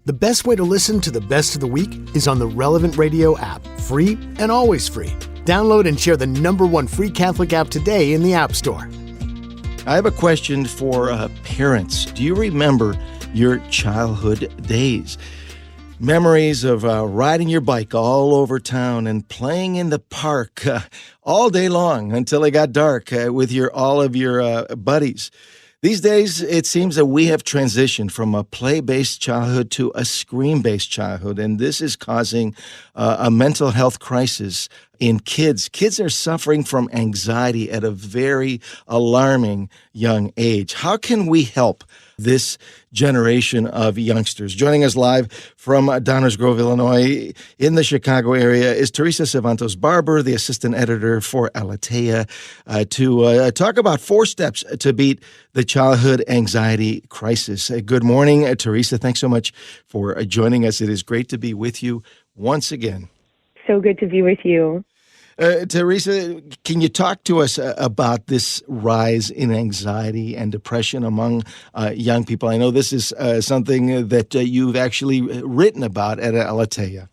The best way to listen to the best of the week is on the Relevant Radio app, free and always free. Download and share the #1 free Catholic app today in the App Store. I have a question for parents. Do you remember your childhood days? Memories of riding your bike all over town and playing in the park all day long until it got dark with all of your buddies. These days, it seems that we have transitioned from a play-based childhood to a screen-based childhood, and this is causing a mental health crisis in kids. Kids are suffering from anxiety at a very alarming young age. How can we help this generation of youngsters? Joining us live from Downers Grove, Illinois, in the Chicago area, is Theresa Civantos Barber, the assistant editor for Aletheia, to talk about 4 steps to beat the childhood anxiety crisis. Good morning, Theresa. Thanks so much for joining us. It is great to be with you once again. So good to be with you. Theresa, can you talk to us about this rise in anxiety and depression among young people? I know this is something that you've actually written about at Aletheia.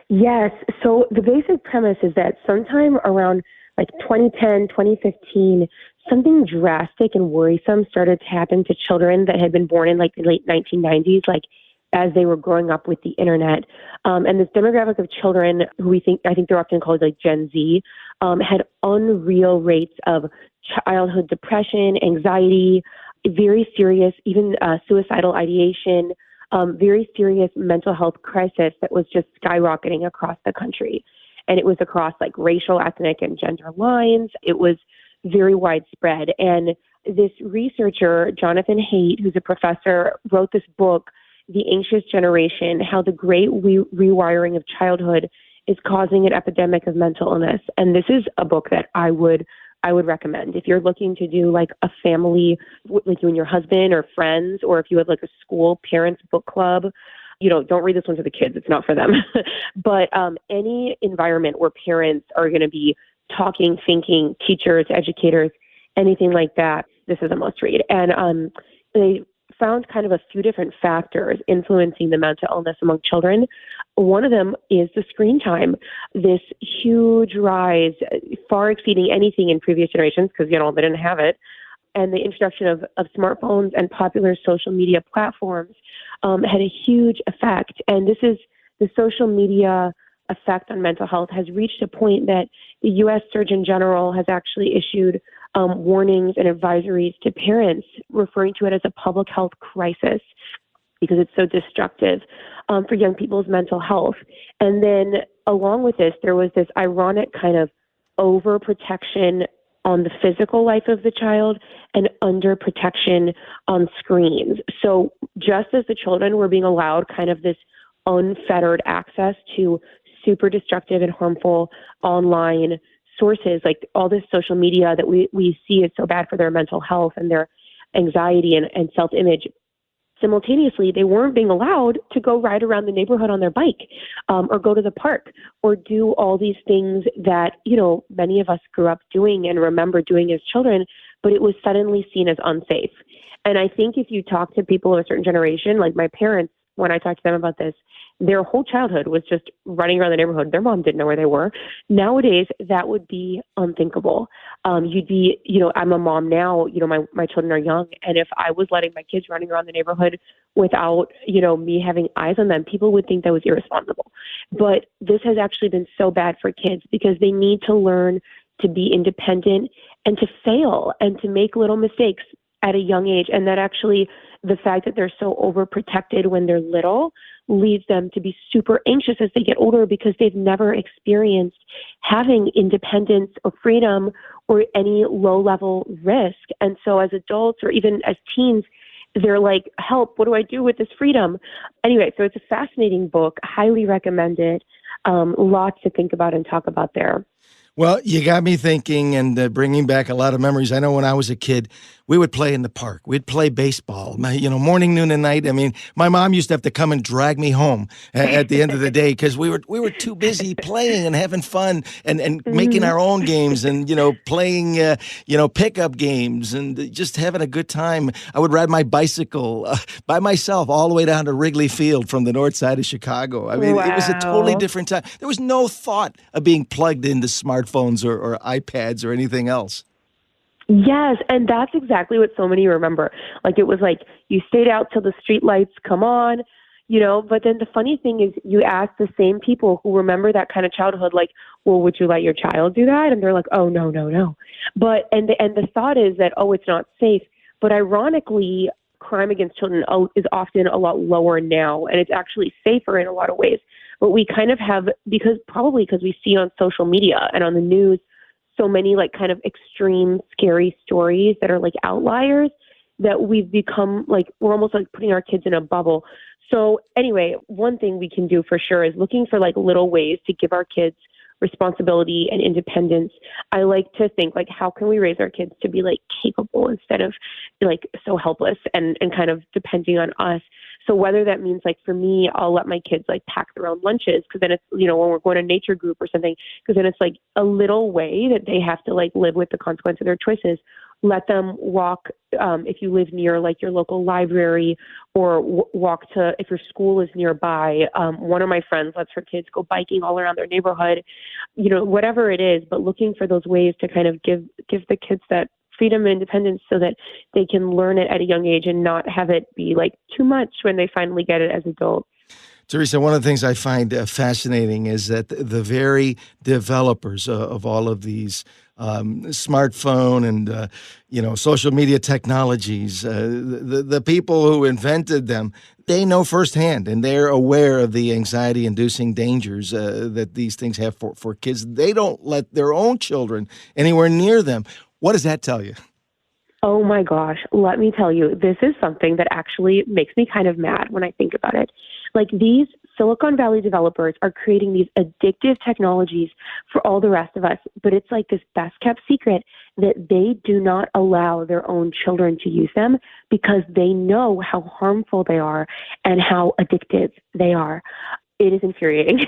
Yes. So the basic premise is that sometime around 2010, 2015, something drastic and worrisome started to happen to children that had been born in the late 1990s, as they were growing up with the internet. And this demographic of children who I think they're often called Gen Z, had unreal rates of childhood depression, anxiety, very serious, even suicidal ideation, very serious mental health crisis that was just skyrocketing across the country. And it was across racial, ethnic, and gender lines. It was very widespread. And this researcher, Jonathan Haidt, who's a professor, wrote this book, The Anxious Generation, How the Great Rewiring of Childhood is Causing an Epidemic of Mental Illness. And this is a book that I would recommend. If you're looking to do a family, like you and your husband or friends, or if you have a school parents book club, don't read this one to the kids. It's not for them. But any environment where parents are going to be talking, thinking, teachers, educators, anything like that, this is a must read. And they found kind of a few different factors influencing the mental illness among children. One of them is the screen time. This huge rise, far exceeding anything in previous generations, because, they didn't have it. And the introduction of smartphones and popular social media platforms had a huge effect. And this is the social media effect on mental health has reached a point that the U.S. Surgeon General has actually issued warnings and advisories to parents, referring to it as a public health crisis because it's so destructive for young people's mental health. And then along with this, there was this ironic kind of overprotection on the physical life of the child and underprotection on screens. So just as the children were being allowed kind of this unfettered access to super destructive and harmful online sources, like all this social media that we see is so bad for their mental health and their anxiety and self-image. Simultaneously, they weren't being allowed to go ride around the neighborhood on their bike or go to the park or do all these things that, many of us grew up doing and remember doing as children, but it was suddenly seen as unsafe. And I think if you talk to people of a certain generation, like my parents, when I talked to them about this, their whole childhood was just running around the neighborhood. Their mom didn't know where they were. Nowadays, that would be unthinkable. You'd be, I'm a mom now, my children are young. And if I was letting my kids running around the neighborhood without, me having eyes on them, people would think that was irresponsible. But this has actually been so bad for kids because they need to learn to be independent and to fail and to make little mistakes at a young age. And that actually, the fact that they're so overprotected when they're little leads them to be super anxious as they get older because they've never experienced having independence or freedom or any low-level risk. And so as adults or even as teens, they're like, help, what do I do with this freedom? Anyway, so it's a fascinating book, highly recommended, lots to think about and talk about there. Well, you got me thinking and bringing back a lot of memories. I know when I was a kid, we would play in the park. We'd play baseball, morning, noon, and night. I mean, my mom used to have to come and drag me home at the end of the day because we were too busy playing and having fun and making our own games and, playing, pickup games and just having a good time. I would ride my bicycle by myself all the way down to Wrigley Field from the north side of Chicago. I mean, It was a totally different time. There was no thought of being plugged into smartphones or iPads or anything else. Yes, and that's exactly what so many remember. Like, it was like you stayed out till the street lights come on, but then the funny thing is you ask the same people who remember that kind of childhood, like, well, would you let your child do that? And they're like, oh, no, no, no. But, and the thought is that, oh, it's not safe. But ironically, crime against children is often a lot lower now, and it's actually safer in a lot of ways. But we kind of have, because we see on social media and on the news so many like kind of extreme, scary stories that are like outliers, that we've become like, we're almost like putting our kids in a bubble. So anyway, one thing we can do for sure is looking for like little ways to give our kids responsibility and independence. I like to think like, how can we raise our kids to be like capable instead of like so helpless and kind of depending on us. So whether that means like for me, I'll let my kids like pack their own lunches because then it's, when we're going to nature group or something, because then it's like a little way that they have to like live with the consequence of their choices. Let them walk if you live near like your local library, or walk to if your school is nearby. One of my friends lets her kids go biking all around their neighborhood, whatever it is, but looking for those ways to kind of give the kids that freedom and independence so that they can learn it at a young age and not have it be like too much when they finally get it as adults. Theresa, one of the things I find fascinating is that the very developers of all of these smartphone and social media technologies, the people who invented them, they know firsthand and they're aware of the anxiety-inducing dangers that these things have for kids. They don't let their own children anywhere near them. What does that tell you? Oh my gosh, let me tell you, this is something that actually makes me kind of mad when I think about it. Like, these Silicon Valley developers are creating these addictive technologies for all the rest of us, but it's like this best kept secret that they do not allow their own children to use them because they know how harmful they are and how addictive they are. It is infuriating.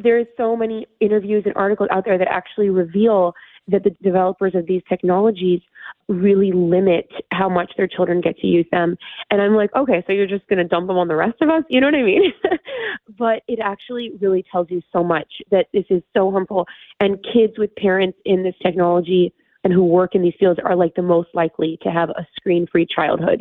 There's so many interviews and articles out there that actually reveal that the developers of these technologies really limit how much their children get to use them. And I'm like, okay, so you're just going to dump them on the rest of us? You know what I mean? But it actually really tells you so much that this is so harmful. And kids with parents in this technology and who work in these fields are like the most likely to have a screen-free childhood.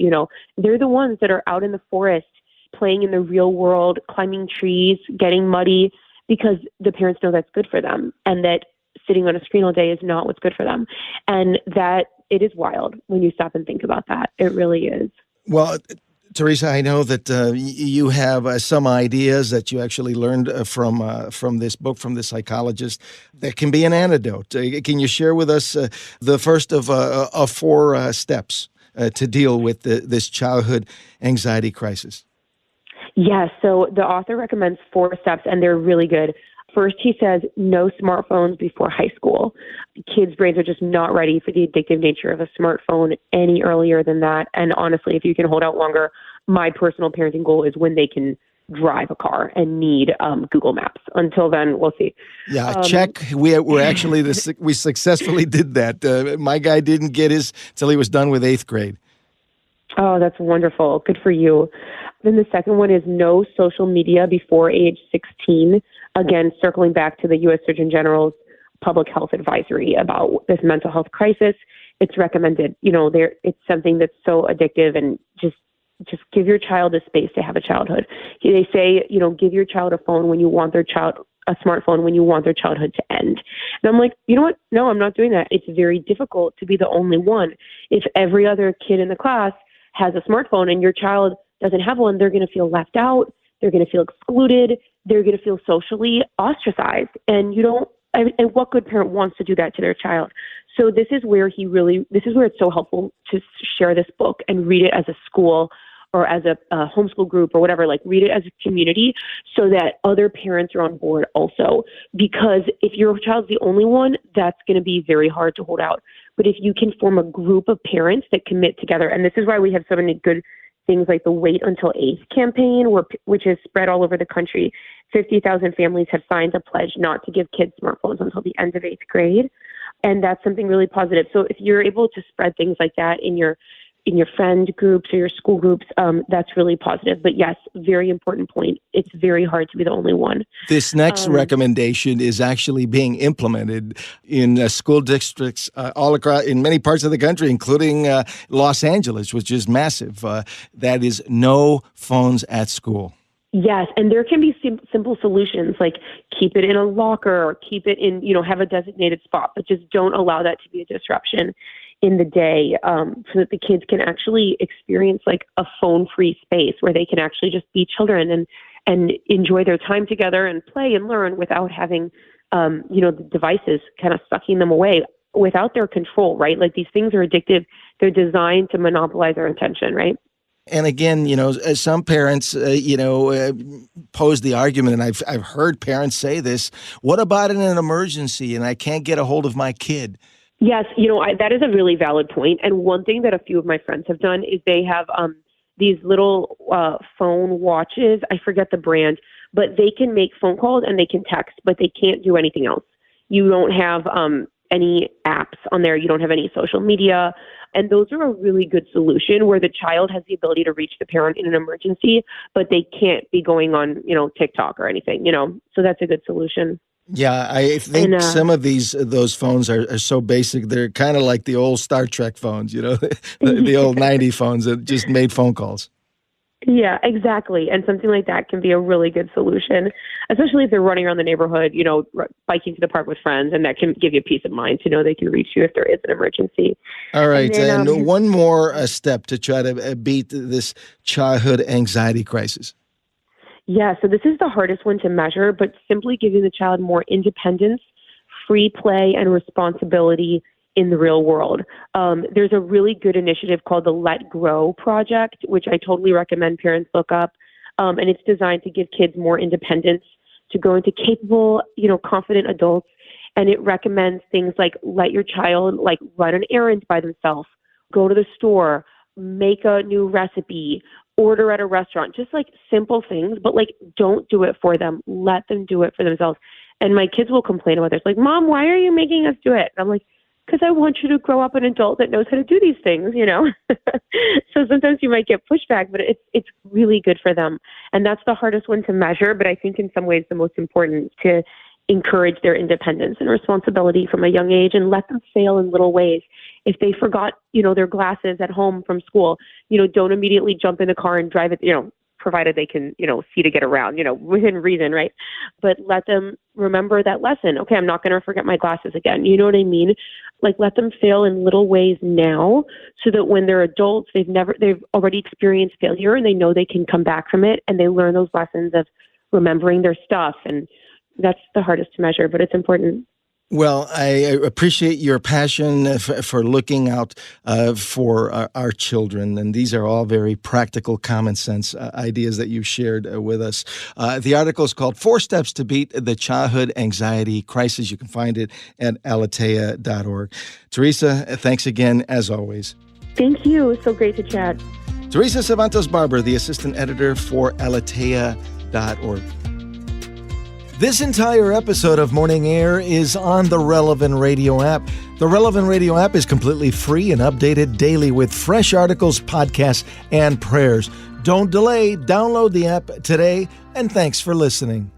They're the ones that are out in the forest, playing in the real world, climbing trees, getting muddy, because the parents know that's good for them, and that sitting on a screen all day is not what's good for them. And that it is wild when you stop and think about that. It really is. Well, Theresa, I know that you have some ideas that you actually learned from this book, from the psychologist, that can be an antidote. Can you share with us the first of 4 steps to deal with this childhood anxiety crisis? Yes. So the author recommends 4 steps, and they're really good. First, he says no smartphones before high school. Kids' brains are just not ready for the addictive nature of a smartphone any earlier than that. And honestly, if you can hold out longer, my personal parenting goal is when they can drive a car and need Google Maps. Until then, we'll see. Yeah, check. We're actually we successfully did that. My guy didn't get his till he was done with 8th grade. Oh, that's wonderful. Good for you. Then the second one is no social media before age 16. Again, circling back to the U.S. Surgeon General's public health advisory about this mental health crisis, it's recommended. It's something that's so addictive, and just give your child a space to have a childhood. They say, give your child a phone when you want a smartphone when you want their childhood to end. And I'm like, you know what? No, I'm not doing that. It's very difficult to be the only one. If every other kid in the class has a smartphone and your child doesn't have one, they're going to feel left out. They're going to feel excluded. They're going to feel socially ostracized. And and what good parent wants to do that to their child? So this is where it's so helpful to share this book and read it as a school or as a homeschool group or whatever, like read it as a community so that other parents are on board also. Because if your child's the only one, that's going to be very hard to hold out. But if you can form a group of parents that commit together, and this is why we have so many good things like the Wait Until 8th campaign, which is spread all over the country. 50,000 families have signed a pledge not to give kids smartphones until the end of 8th grade. And that's something really positive. So if you're able to spread things like that in your friend groups or your school groups, that's really positive. But yes, very important point. It's very hard to be the only one. This next recommendation is actually being implemented in school districts all across, in many parts of the country, including Los Angeles, which is massive. That is no phones at school. Yes, and there can be simple solutions like keep it in a locker or keep it in, have a designated spot, but just don't allow that to be a disruption in the day, so that the kids can actually experience like a phone-free space where they can actually just be children and enjoy their time together and play and learn without having, the devices kind of sucking them away without their control, right? Like these things are addictive. They're designed to monopolize our attention, right? And again, some parents, pose the argument, and I've heard parents say this, what about in an emergency and I can't get a hold of my kid? Yes, that is a really valid point. And one thing that a few of my friends have done is they have these little phone watches. I forget the brand, but they can make phone calls and they can text, but they can't do anything else. You don't have any apps on there. You don't have any social media. And those are a really good solution where the child has the ability to reach the parent in an emergency, but they can't be going on, TikTok or anything, So that's a good solution. Yeah, I think some of those phones are so basic. They're kind of like the old Star Trek phones, the old 90 phones that just made phone calls. Yeah, exactly. And something like that can be a really good solution, especially if they're running around the neighborhood, biking to the park with friends, and that can give you peace of mind to know they can reach you if there is an emergency. All right. And one more step to try to beat this childhood anxiety crisis. Yeah, so this is the hardest one to measure, but simply giving the child more independence, free play, and responsibility in the real world. There's a really good initiative called the Let Grow Project, which I totally recommend parents look up. And it's designed to give kids more independence to grow into capable, confident adults. And it recommends things like let your child run an errand by themselves, go to the store, make a new recipe, order at a restaurant, just like simple things, but don't do it for them. Let them do it for themselves. And my kids will complain about this, like, Mom, why are you making us do it? And I'm like, because I want you to grow up an adult that knows how to do these things, So sometimes you might get pushback, but it's really good for them. And that's the hardest one to measure, but I think in some ways the most important, to encourage their independence and responsibility from a young age and let them fail in little ways. If they forgot, their glasses at home from school, don't immediately jump in the car and drive it, provided they can, see to get around, within reason, right? But let them remember that lesson. Okay, I'm not going to forget my glasses again. You know what I mean? Let them fail in little ways now so that when they're adults, they've already experienced failure and they know they can come back from it, and they learn those lessons of remembering their stuff. And that's the hardest to measure, but it's important. Well, I appreciate your passion for looking out for our children, and these are all very practical, common sense ideas that you shared with us. The article is called 4 Steps to Beat the Childhood Anxiety Crisis. You can find it at aletea.org. Theresa, thanks again, as always. Thank you. It's so great to chat. Theresa Civantos Barber, the assistant editor for aletea.org. This entire episode of Morning Air is on the Relevant Radio app. The Relevant Radio app is completely free and updated daily with fresh articles, podcasts, and prayers. Don't delay. Download the app today, and thanks for listening.